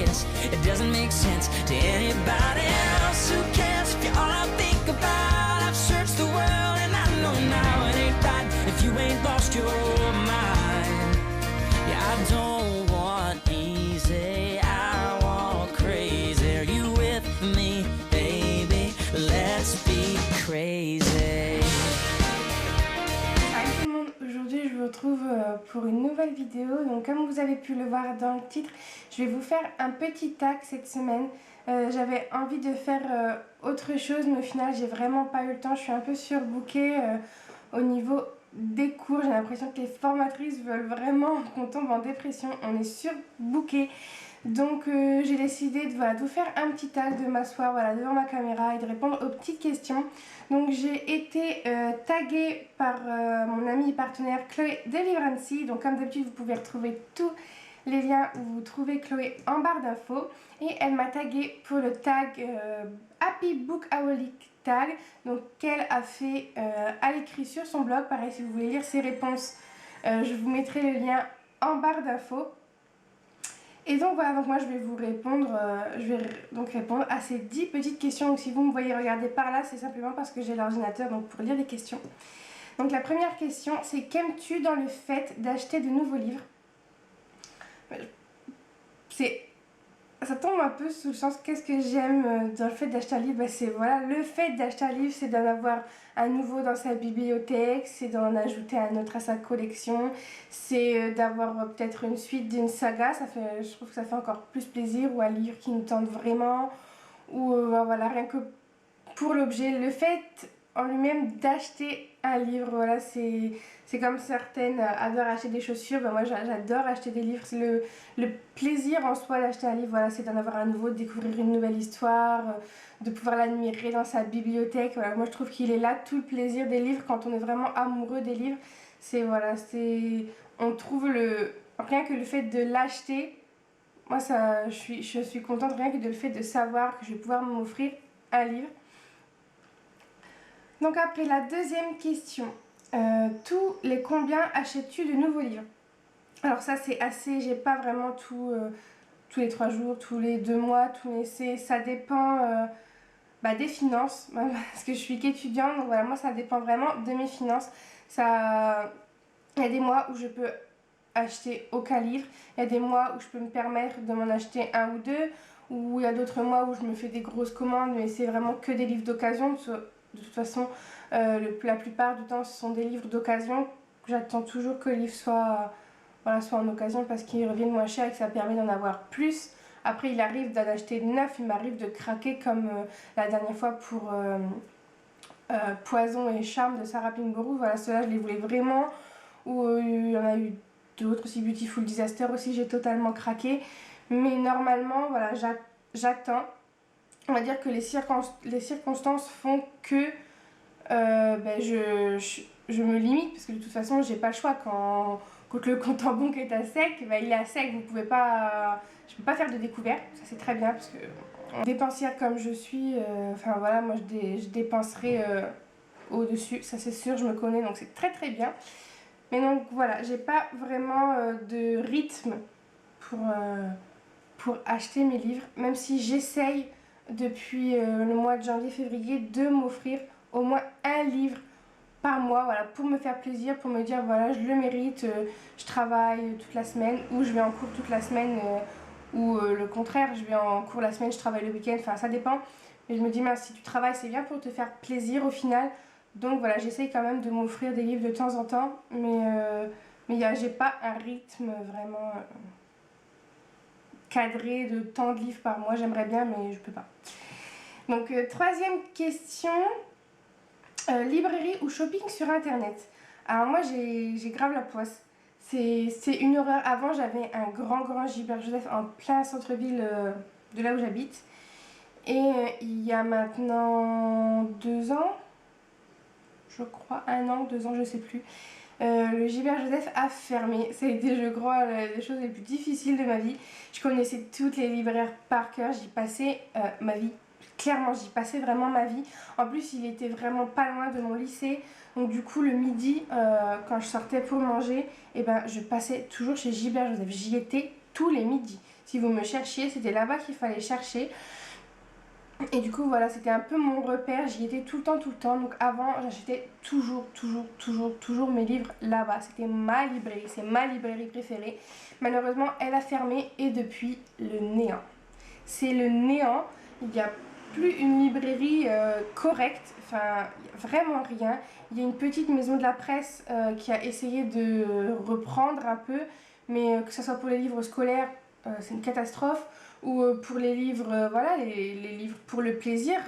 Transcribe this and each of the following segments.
kiss. It doesn't make sense to anybody else. Who cares if you're all I think about? I've searched the world and I know now it ain't right if you ain't lost your mind. Yeah, I don't want easy, I want crazy. Are you with me, baby? Let's be crazy. Salut tout le monde, aujourd'hui je vous retrouve pour une nouvelle vidéo. Donc comme vous avez pu le voir dans le titre, je vais vous faire un petit tag cette semaine. J'avais envie de faire autre chose, mais au final j'ai vraiment pas eu le temps. Je suis un peu surbookée au niveau des cours. J'ai l'impression que les formatrices veulent vraiment qu'on tombe en dépression. On est surbookée. Donc j'ai décidé de vous faire un petit tag, de m'asseoir devant ma caméra et de répondre aux petites questions. Donc j'ai été taguée par mon amie et partenaire Chloé Deliverancy. Donc comme d'habitude vous pouvez retrouver tous les liens où vous trouvez Chloé en barre d'infos. Et elle m'a taguée pour le tag Happy Bookaholic Tag, donc qu'elle a fait à l'écrit sur son blog. Pareil, si vous voulez lire ses réponses, je vous mettrai le lien en barre d'infos. Et donc voilà, donc moi je vais vous répondre, répondre à ces 10 petites questions. Donc si vous me voyez regarder par là, c'est simplement parce que j'ai l'ordinateur donc pour lire les questions. Donc la première question, c'est qu'aimes-tu dans le fait d'acheter de nouveaux livres? Ça tombe un peu sous le sens, qu'est-ce que j'aime dans le fait d'acheter un livre? C'est voilà, le fait d'acheter un livre, c'est d'en avoir un nouveau dans sa bibliothèque, c'est d'en ajouter un autre à sa collection, c'est d'avoir peut-être une suite d'une saga. Je trouve que ça fait encore plus plaisir, ou un livre qui nous tente vraiment, ou voilà, rien que pour l'objet, le fait en lui-même d'acheter un livre, voilà, c'est comme certaines adorent acheter des chaussures, moi j'adore acheter des livres. Le plaisir en soi d'acheter un livre, voilà, c'est d'en avoir un nouveau, de découvrir une nouvelle histoire, de pouvoir l'admirer dans sa bibliothèque. Voilà, moi je trouve qu'il est là tout le plaisir des livres quand on est vraiment amoureux des livres. On trouve rien que le fait de l'acheter, moi je suis contente rien que de le fait de savoir que je vais pouvoir m'offrir un livre. Donc après la deuxième question, tous les combien achètes-tu de nouveaux livres? Alors ça c'est assez, j'ai pas vraiment tous les 3 jours, tous les 2 mois, ça dépend des finances, parce que je suis qu'étudiante, donc voilà, moi ça dépend vraiment de mes finances. Il y a des mois où je peux acheter aucun livre, il y a des mois où je peux me permettre de m'en acheter un ou deux, ou il y a d'autres mois où je me fais des grosses commandes, mais c'est vraiment que des livres d'occasion. De toute façon, la plupart du temps, ce sont des livres d'occasion. J'attends toujours que le livre soit en occasion parce qu'ils reviennent moins cher et que ça permet d'en avoir plus. Après, il arrive d'en acheter neuf, il m'arrive de craquer comme la dernière fois pour Poison et Charme de Sarah Pinborough. Voilà, ceux-là, je les voulais vraiment. Ou il y en a eu d'autres aussi, Beautiful Disaster aussi, j'ai totalement craqué. Mais normalement, voilà, j'attends. On va dire que les circonstances font que je me limite, parce que de toute façon j'ai pas le choix. Quand le compte en banque est à sec, il est à sec, je peux pas faire de découverte. Ça c'est très bien, parce que dépensière comme je suis, moi je dépenserai au-dessus, ça c'est sûr, je me connais, donc c'est très très bien. Mais donc voilà, j'ai pas vraiment de rythme pour acheter mes livres, même si j'essaye depuis le mois de janvier-février de m'offrir au moins un livre par mois, voilà, pour me faire plaisir, pour me dire voilà, je le mérite, je travaille toute la semaine, ou je vais en cours toute la semaine, ou le contraire, je vais en cours la semaine, je travaille le week-end, ça dépend. Mais je me dis, si tu travailles, c'est bien pour te faire plaisir au final. Donc voilà, j'essaye quand même de m'offrir des livres de temps en temps, mais j'ai pas un rythme vraiment cadré de tant de livres par mois. J'aimerais bien, mais je peux pas. Donc troisième question, librairie ou shopping sur internet? Alors moi j'ai grave la poisse, c'est une horreur. Avant j'avais un grand Gilbert Joseph en plein centre-ville de là où j'habite, et il y a maintenant 2 ans, je crois, 1 an, 2 ans, je sais plus, le Gilbert Joseph a fermé. Ça a été, je crois, les choses les plus difficiles de ma vie. Je connaissais toutes les libraires par cœur, j'y passais ma vie. Clairement, j'y passais vraiment ma vie. En plus, il était vraiment pas loin de mon lycée. Donc du coup, le midi, quand je sortais pour manger, je passais toujours chez Gilbert Joseph. J'y étais tous les midis. Si vous me cherchiez, c'était là-bas qu'il fallait chercher. Et du coup, voilà, c'était un peu mon repère. J'y étais tout le temps, tout le temps. Donc avant, j'achetais toujours mes livres là-bas. C'était ma librairie, c'est ma librairie préférée. Malheureusement, elle a fermé et depuis, le néant. C'est le néant. Il n'y a plus une librairie correcte. Enfin, vraiment rien. Il y a une petite maison de la presse qui a essayé de reprendre un peu. Mais que ce soit pour les livres scolaires, c'est une catastrophe. Ou pour les livres, voilà, les livres pour le plaisir,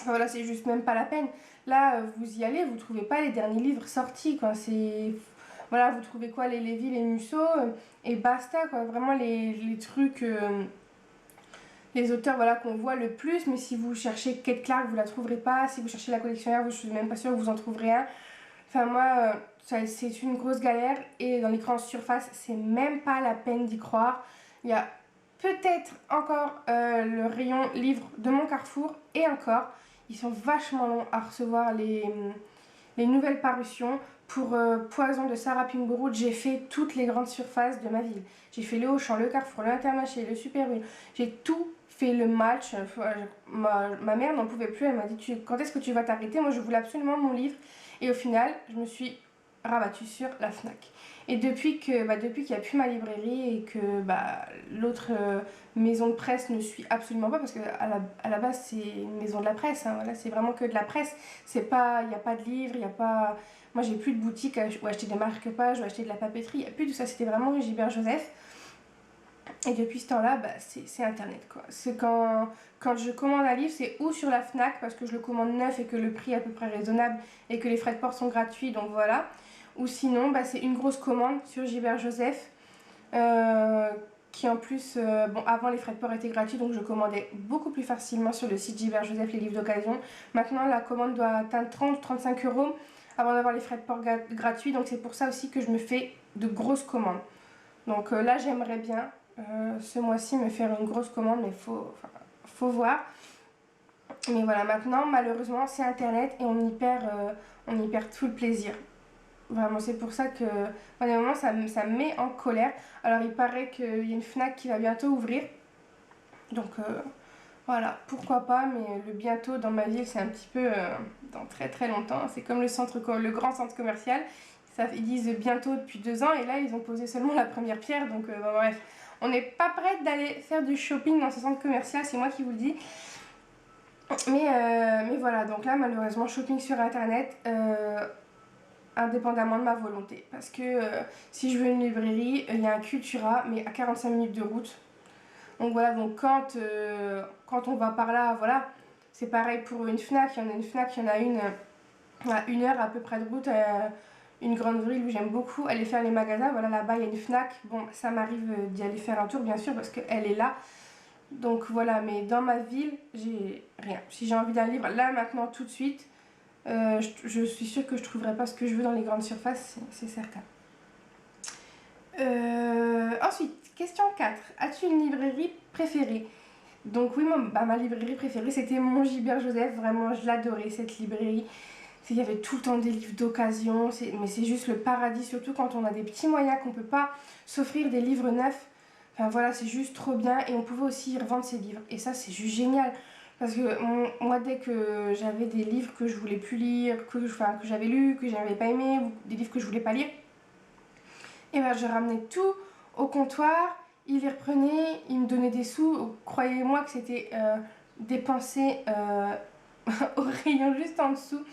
voilà, c'est juste même pas la peine. Là, vous y allez, vous trouvez pas les derniers livres sortis, quoi. C'est, voilà, vous trouvez quoi, les Lévi, les Musso, et basta, quoi. Vraiment les trucs, les auteurs, voilà, qu'on voit le plus. Mais si vous cherchez Kate Clark, vous la trouverez pas. Si vous cherchez la collectionnaire, je suis même pas sûre que vous en trouverez un. Enfin, moi, c'est une grosse galère. Et dans les grandes surfaces, c'est même pas la peine d'y croire. Il y a peut-être encore le rayon livres de mon Carrefour, et encore, ils sont vachement longs à recevoir les nouvelles parutions. Pour Poison de Sarah Pinborough, j'ai fait toutes les grandes surfaces de ma ville. J'ai fait le Auchan, le Carrefour, le Intermarché, le Super U. J'ai tout fait, le match. Ma mère n'en pouvait plus, elle m'a dit quand est-ce que tu vas t'arrêter? Moi je voulais absolument mon livre. Et au final, je me suis rabattue sur la Fnac. Et depuis qu'il n'y a plus ma librairie et que l'autre maison de presse ne suit absolument pas, parce qu'à la base c'est une maison de la presse, hein, voilà, c'est vraiment que de la presse, il n'y a pas de livres, il n'y a pas... Moi j'ai plus de boutique où acheter des marque-pages, où acheter de la papeterie, il n'y a plus de ça, c'était vraiment Gilbert Joseph. Et depuis ce temps-là, c'est internet, quoi. C'est quand je commande un livre, c'est ou sur la Fnac parce que je le commande neuf et que le prix est à peu près raisonnable et que les frais de port sont gratuits, donc voilà. Ou sinon, c'est une grosse commande sur Gilbert Joseph qui en plus, avant les frais de port étaient gratuits, donc je commandais beaucoup plus facilement sur le site Gilbert Joseph les livres d'occasion. Maintenant, la commande doit atteindre 30-35 € avant d'avoir les frais de port gratuits, donc c'est pour ça aussi que je me fais de grosses commandes. Donc là, j'aimerais bien ce mois-ci me faire une grosse commande, mais faut voir. Mais voilà, maintenant, malheureusement, c'est internet et on y perd tout le plaisir. Vraiment, c'est pour ça que, à un moment, ça me met en colère. Alors, il paraît qu'il y a une Fnac qui va bientôt ouvrir. Donc, voilà, pourquoi pas, mais le bientôt dans ma ville, c'est un petit peu dans très très longtemps. C'est comme le grand centre commercial. Ils disent bientôt depuis 2 ans, et là, ils ont posé seulement la première pierre. Donc, bref, on n'est pas prête d'aller faire du shopping dans ce centre commercial, c'est moi qui vous le dis. Mais voilà, donc là, malheureusement, shopping sur Internet... indépendamment de ma volonté, parce que si je veux une librairie, il y a un Cultura mais à 45 minutes de route, donc voilà, donc quand on va par là, voilà, c'est pareil pour une Fnac. Il y en a une à 1 heure à peu près de route, une grande ville où j'aime beaucoup aller faire les magasins. Voilà, là-bas il y a une Fnac, bon, ça m'arrive d'y aller faire un tour bien sûr parce qu'elle est là, donc voilà. Mais dans ma ville, j'ai rien. Si j'ai envie d'un livre là maintenant tout de suite, je suis sûre que je trouverai pas ce que je veux dans les grandes surfaces, c'est certain. Ensuite, question 4. As-tu une librairie préférée? Donc oui, ma librairie préférée, c'était mon Gilbert Joseph. Vraiment, je l'adorais, cette librairie. Il y avait tout le temps des livres d'occasion, mais c'est juste le paradis, surtout quand on a des petits moyens, qu'on peut pas s'offrir des livres neufs. Enfin voilà, c'est juste trop bien, et on pouvait aussi y revendre ses livres. Et ça, c'est juste génial. Parce que moi, dès que j'avais des livres que je voulais plus lire, que j'avais lus, que j'avais pas aimé, ou des livres que je voulais pas lire, et je ramenais tout au comptoir, il les reprenait, il me donnait des sous. Croyez-moi que c'était dépensé au rayon juste en dessous,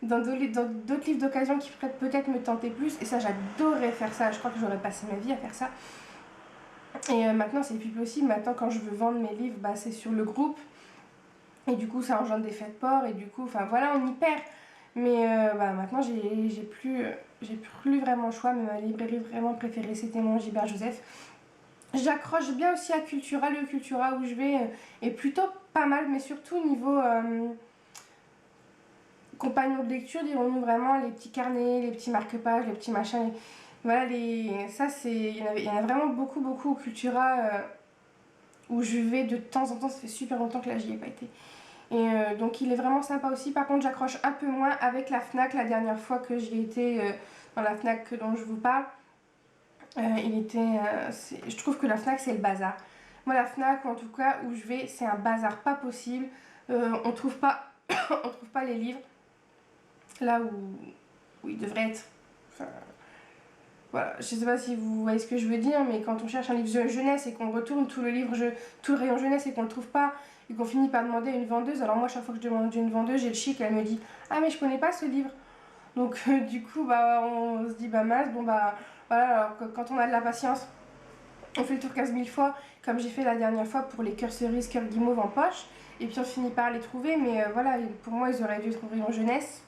dans d'autres livres d'occasion qui peut-être me tentaient plus. Et ça, j'adorais faire ça. Je crois que j'aurais passé ma vie à faire ça. Et maintenant, c'est plus possible. Maintenant, quand je veux vendre mes livres, c'est sur le groupe. Et du coup, ça engendre des frais de port. Et du coup, voilà, on y perd. Mais maintenant, j'ai plus vraiment le choix. Mais ma librairie vraiment préférée, c'était mon Gilbert Joseph. J'accroche bien aussi à Cultura. Le Cultura où je vais est plutôt pas mal. Mais surtout niveau compagnons de lecture, dirons-nous, vraiment, les petits carnets, les petits marque-pages, les petits machins. Voilà, ça, il y en a vraiment beaucoup au Cultura où je vais de temps en temps. Ça fait super longtemps que là, j'y ai pas été. Et donc il est vraiment sympa aussi. Par contre, j'accroche un peu moins avec la Fnac. La dernière fois que j'y ai été dans la Fnac dont je vous parle, Je trouve que la Fnac c'est le bazar. Moi la Fnac en tout cas où je vais c'est un bazar pas possible. On trouve pas on trouve pas les livres là où ils devraient être. Enfin, voilà, je sais pas si vous voyez ce que je veux dire, mais quand on cherche un livre de jeunesse et qu'on retourne tout le rayon jeunesse et qu'on le trouve pas et qu'on finit par demander à une vendeuse, alors moi chaque fois que je demande à une vendeuse j'ai le chic et elle me dit ah mais je connais pas ce livre. Donc du coup bah on se dit bah mince, bon bah voilà, alors que quand on a de la patience on fait le tour 15 000 fois comme j'ai fait la dernière fois pour les cœurs cerises, cœurs guimauve en poche et puis on finit par les trouver, mais voilà, pour moi ils auraient dû être au rayon jeunesse.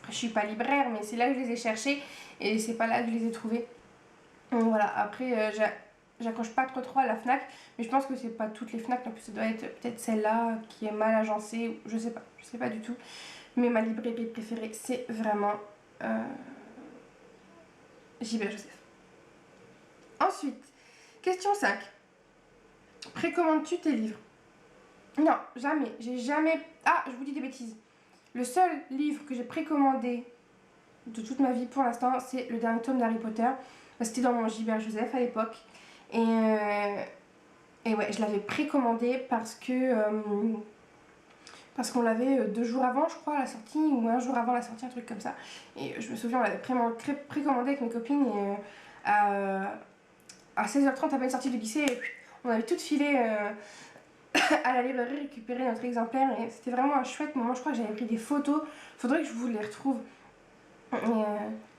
Je suis pas libraire mais c'est là que je les ai cherchés et c'est pas là que je les ai trouvés. Donc voilà, après j'accroche pas trop à la Fnac, mais je pense que c'est pas toutes les Fnac, en plus ça doit être peut-être celle-là qui est mal agencée, je sais pas du tout. Mais ma librairie préférée c'est vraiment JB Joseph. Ensuite, question 5. Précommandes-tu tes livres? Non, jamais, j'ai jamais... Ah, je vous dis des bêtises. Le seul livre que j'ai précommandé de toute ma vie pour l'instant, c'est le dernier tome d'Harry Potter. C'était dans mon Gilbert Joseph à l'époque. Et ouais, je l'avais précommandé parce qu'on l'avait 2 jours avant, je crois, à la sortie, ou 1 jour avant la sortie, un truc comme ça. Et je me souviens, on l'avait précommandé avec mes copines. Et à 16h30, à peine sortie du lycée, on avait toutes filé à la librairie récupérer notre exemplaire. Et c'était vraiment un chouette moment. Je crois que j'avais pris des photos. Faudrait que je vous les retrouve. Et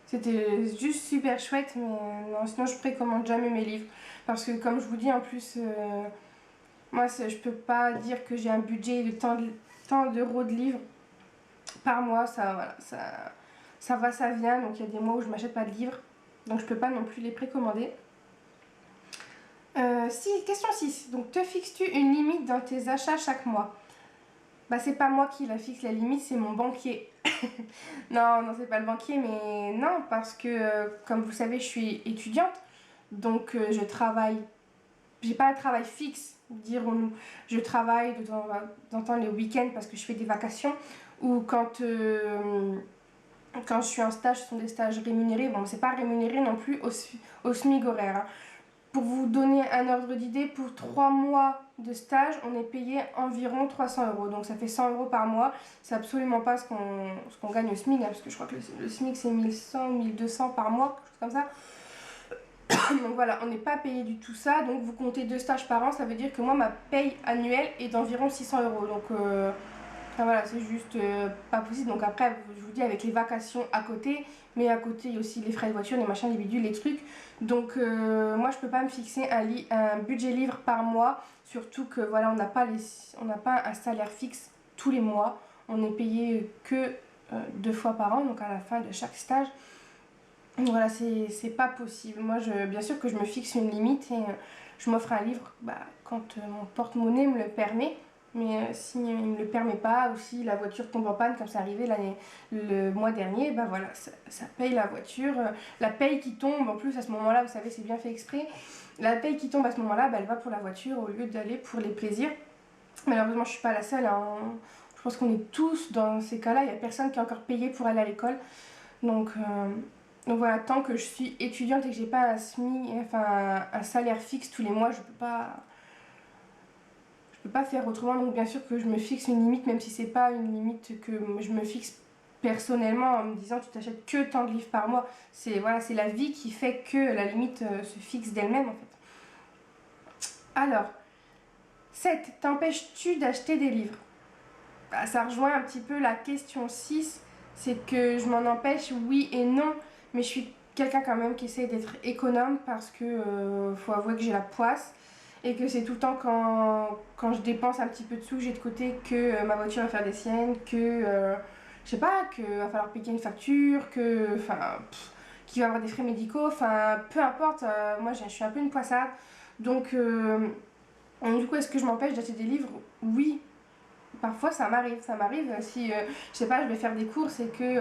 c'était juste super chouette, mais non, sinon je précommande jamais mes livres. Parce que comme je vous dis, en plus, moi je peux pas dire que j'ai un budget de tant d'euros de livres par mois. Ça va, ça vient. Donc il y a des mois où je m'achète pas de livres. Donc je peux pas non plus les précommander. Question 6. Donc te fixes-tu une limite dans tes achats chaque mois? Bah c'est pas moi qui la fixe la limite, c'est mon banquier. Non, c'est pas le banquier, mais non, parce que comme vous savez, je suis étudiante, donc je travaille. J'ai pas un travail fixe, dirons-nous. Je travaille de temps en temps les week-ends parce que je fais des vacations, ou quand je suis en stage, ce sont des stages rémunérés. Bon, c'est pas rémunéré non plus au SMIC horaire, hein. Pour vous donner un ordre d'idée, pour 3 mois de stage, on est payé environ 300 euros. Donc ça fait 100 euros par mois. C'est absolument pas ce qu'on gagne au SMIC, hein, parce que je crois que le SMIC c'est 1100, 1200 par mois, quelque chose comme ça. Donc voilà, on n'est pas payé du tout ça. Donc vous comptez 2 stages par an, ça veut dire que moi ma paye annuelle est d'environ 600 euros. Donc enfin, voilà, c'est juste pas possible. Donc après, je vous dis, avec les vacations à côté, mais à côté il y a aussi les frais de voiture, les machins, les bidules, les trucs. Donc moi je peux pas me fixer un budget livre par mois, surtout que voilà, on n'a pas un salaire fixe tous les mois. On est payé que 2 fois par an, donc à la fin de chaque stage. Donc voilà, c'est pas possible. Moi, bien sûr que je me fixe une limite et je m'offre un livre quand mon porte-monnaie me le permet. Mais s'il ne me le permet pas, ou si la voiture tombe en panne, comme c'est arrivé le mois dernier, bah voilà, ça paye la voiture. La paye qui tombe, en plus à ce moment-là, vous savez, c'est bien fait exprès. La paye qui tombe à ce moment-là, bah, elle va pour la voiture au lieu d'aller pour les plaisirs. Malheureusement, je suis pas la seule, hein. Je pense qu'on est tous dans ces cas-là. Il n'y a personne qui est encore payé pour aller à l'école. Donc voilà, tant que je suis étudiante et que j'ai pas un salaire fixe tous les mois, je peux pas faire autrement. Donc bien sûr que je me fixe une limite, même si c'est pas une limite que je me fixe personnellement en me disant tu t'achètes que tant de livres par mois. C'est la vie qui fait que la limite se fixe d'elle-même en fait. Alors, 7. T'empêches-tu d'acheter des livres? Ça rejoint un petit peu la question 6. C'est que je m'en empêche, oui et non. Mais je suis quelqu'un quand même qui essaie d'être économe parce que faut avouer que j'ai la poisse. Et que c'est tout le temps quand je dépense un petit peu de sous que j'ai de côté que ma voiture va faire des siennes, que je sais pas, qu'il va falloir payer une facture, qu'il va y avoir des frais médicaux, peu importe, moi je suis un peu une poissarde. Donc du coup, est-ce que je m'empêche d'acheter des livres? Oui, parfois ça m'arrive si je sais pas, je vais faire des courses et que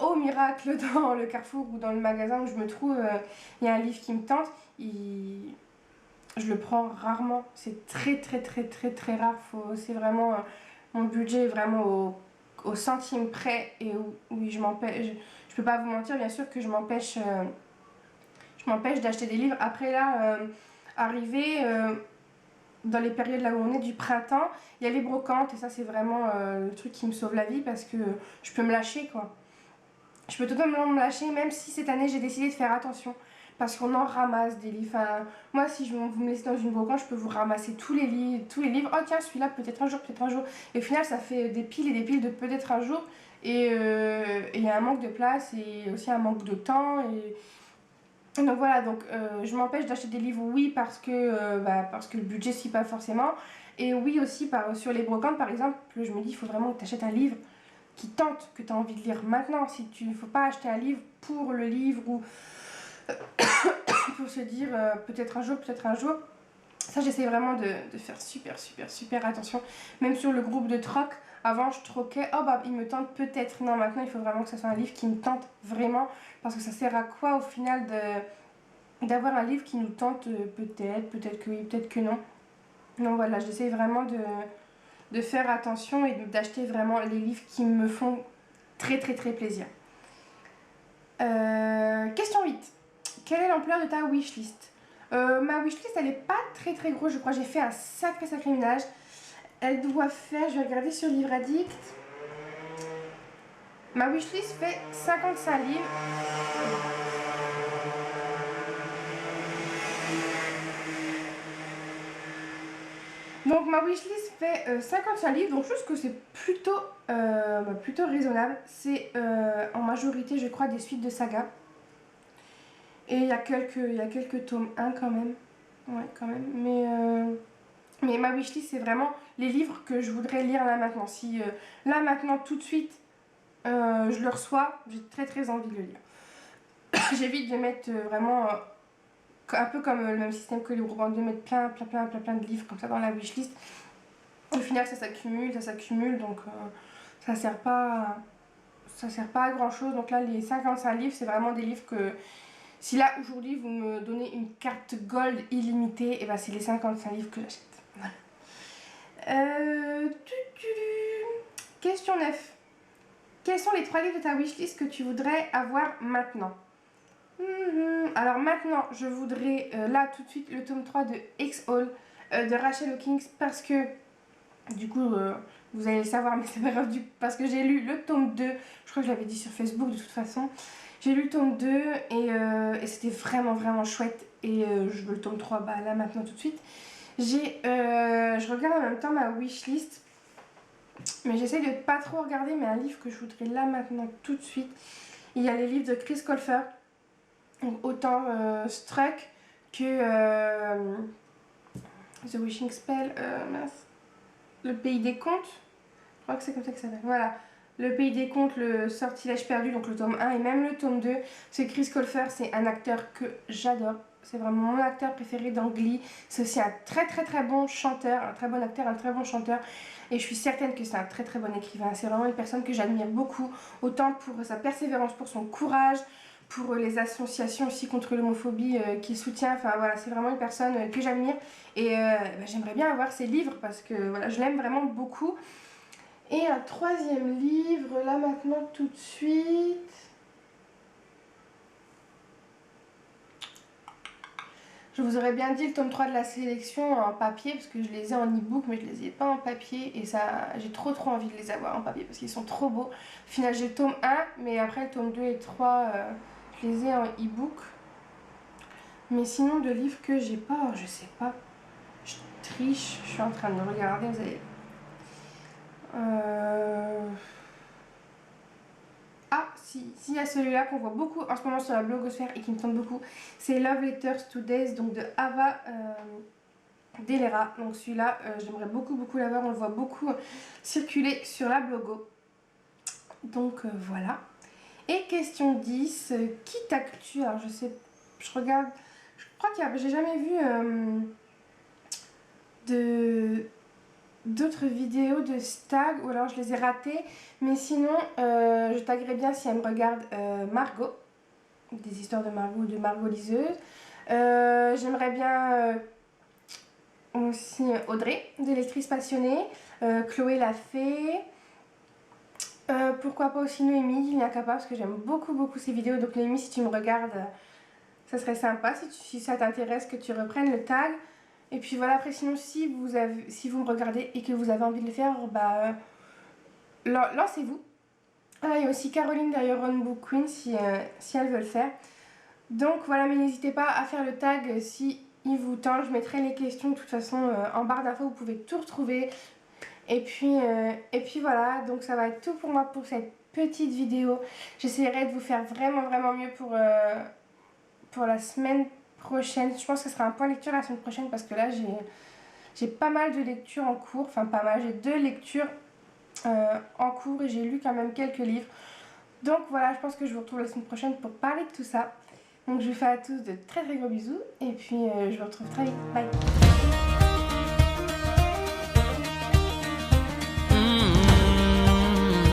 au miracle dans le Carrefour ou dans le magasin où je me trouve, il y a un livre qui me tente, je le prends rarement, c'est très rare. C'est vraiment mon budget est vraiment au centime près et oui, je peux pas vous mentir, bien sûr que je m'empêche m'empêche d'acheter des livres. Après là, arrivé dans les périodes là où on est du printemps, il y a les brocantes et ça c'est vraiment le truc qui me sauve la vie parce que je peux me lâcher quoi. Je peux totalement me lâcher même si cette année j'ai décidé de faire attention parce qu'on en ramasse des livres. Enfin, moi si vous me laissez dans une brocante, je peux vous ramasser tous les livres. Oh tiens celui-là peut-être un jour, peut-être un jour. Et au final ça fait des piles et des piles de peut-être un jour et il y a un manque de place et aussi un manque de temps et donc voilà, donc je m'empêche d'acheter des livres, oui, parce que le budget suit pas forcément. Et oui aussi, sur les brocantes, par exemple, je me dis, il faut vraiment que tu achètes un livre qui tente, que tu as envie de lire maintenant. Il ne faut pas acheter un livre pour le livre ou pour se dire peut-être un jour, peut-être un jour. Ça, j'essaie vraiment de faire super attention. Même sur le groupe de troc, avant je troquais, oh bah il me tente peut-être. Non, maintenant il faut vraiment que ce soit un livre qui me tente vraiment. Parce que ça sert à quoi au final d'avoir un livre qui nous tente peut-être que oui, peut-être que non. Donc voilà, j'essaie vraiment de faire attention et d'acheter vraiment les livres qui me font très plaisir. Question 8. Quelle est l'ampleur de ta wishlist? Ma wishlist elle est pas très grosse, je crois. J'ai fait un sacré ménage. Elle doit faire, je vais regarder sur Livre Addict. Ma wishlist fait 55 livres. Donc ma wishlist fait 55 livres, donc je pense que c'est plutôt raisonnable. C'est en majorité, je crois, des suites de saga. Et il y a quelques tomes 1 quand même. Ouais, quand même. Mais ma wishlist, c'est vraiment les livres que je voudrais lire là maintenant. Si là maintenant, tout de suite, je le reçois, j'ai très envie de le lire. J'évite de mettre vraiment un peu comme le même système que les groupes, de mettre plein de livres comme ça dans la wishlist. Au final, ça s'accumule, donc ça sert pas à grand chose. Donc là, les 55 livres, c'est vraiment des livres que si là aujourd'hui vous me donnez une carte gold illimitée, et ben c'est les 55 livres que j'achète. Voilà. Question 9. Quels sont les 3 livres de ta wishlist que tu voudrais avoir maintenant? Alors maintenant, je voudrais là tout de suite le tome 3 de X-All de Rachel Hawkins parce que du coup vous allez le savoir, mais c'est pas grave, parce que j'ai lu le tome 2, je crois que je l'avais dit sur Facebook de toute façon. J'ai lu le tome 2 et c'était vraiment chouette et je veux le tome 3 là maintenant tout de suite. Je regarde en même temps ma wishlist, mais j'essaie de pas trop regarder, mais un livre que je voudrais là maintenant tout de suite, il y a les livres de Chris Colfer, autant Struck que The Wishing Spell, Le Pays des Contes, je crois que c'est comme ça que ça s'appelle, voilà. Le Pays des Contes, le Sortilège perdu, donc le tome 1 et même le tome 2. C'est Chris Colfer, c'est un acteur que j'adore. C'est vraiment mon acteur préféré dans Glee. C'est aussi un très bon chanteur, un très bon acteur, un très bon chanteur. Et je suis certaine que c'est un très bon écrivain. C'est vraiment une personne que j'admire beaucoup, autant pour sa persévérance, pour son courage, pour les associations aussi contre l'homophobie qu'il soutient. Enfin voilà, c'est vraiment une personne que j'admire. Et j'aimerais bien avoir ses livres parce que voilà, je l'aime vraiment beaucoup. Et un 3e livre, là maintenant tout de suite. Je vous aurais bien dit le tome 3 de la sélection en papier, parce que je les ai en e-book, mais je les ai pas en papier. Et ça, j'ai trop envie de les avoir en papier, parce qu'ils sont trop beaux. Au final, j'ai le tome 1, mais après le tome 2 et 3, je les ai en e-book. Mais sinon, de livres que j'ai pas, je sais pas. Je triche, je suis en train de regarder, vous allez... Ah, si, il y a celui-là qu'on voit beaucoup en ce moment sur la blogosphère et qui me tente beaucoup, c'est Love Letters to Days, donc de Ava Delera. Donc celui-là, j'aimerais beaucoup l'avoir, on le voit beaucoup circuler sur la blogo. Donc voilà. Et question 10, qui t'actue? Alors je sais, je regarde, je crois qu'il j'ai jamais vu d'autres vidéos de stag, ou alors je les ai ratées, mais sinon je taguerai bien si elle me regarde Margot, des histoires de Margot liseuse. J'aimerais bien aussi Audrey de Lectrice passionnée, Chloé la fée, pourquoi pas aussi Noémie, L'incapable, parce que j'aime beaucoup ses vidéos. Donc Noémie, si tu me regardes, ça serait sympa si ça t'intéresse que tu reprennes le tag. Et puis voilà, après sinon si vous me regardez et que vous avez envie de le faire, bah lancez-vous. Ah, il y a aussi Caroline derrière Runbook Queen si elle veut le faire. Donc voilà, mais n'hésitez pas à faire le tag si il vous tente. Je mettrai les questions de toute façon en barre d'infos, vous pouvez tout retrouver. Et puis voilà, donc ça va être tout pour moi pour cette petite vidéo. J'essaierai de vous faire vraiment mieux pour la semaine prochaine. Je pense que ce sera un point lecture la semaine prochaine parce que là j'ai pas mal de lectures en cours. Enfin pas mal, j'ai 2 lectures en cours et j'ai lu quand même quelques livres. Donc voilà, je pense que je vous retrouve la semaine prochaine pour parler de tout ça. Donc je vous fais à tous de très gros bisous et puis je vous retrouve très vite. Bye!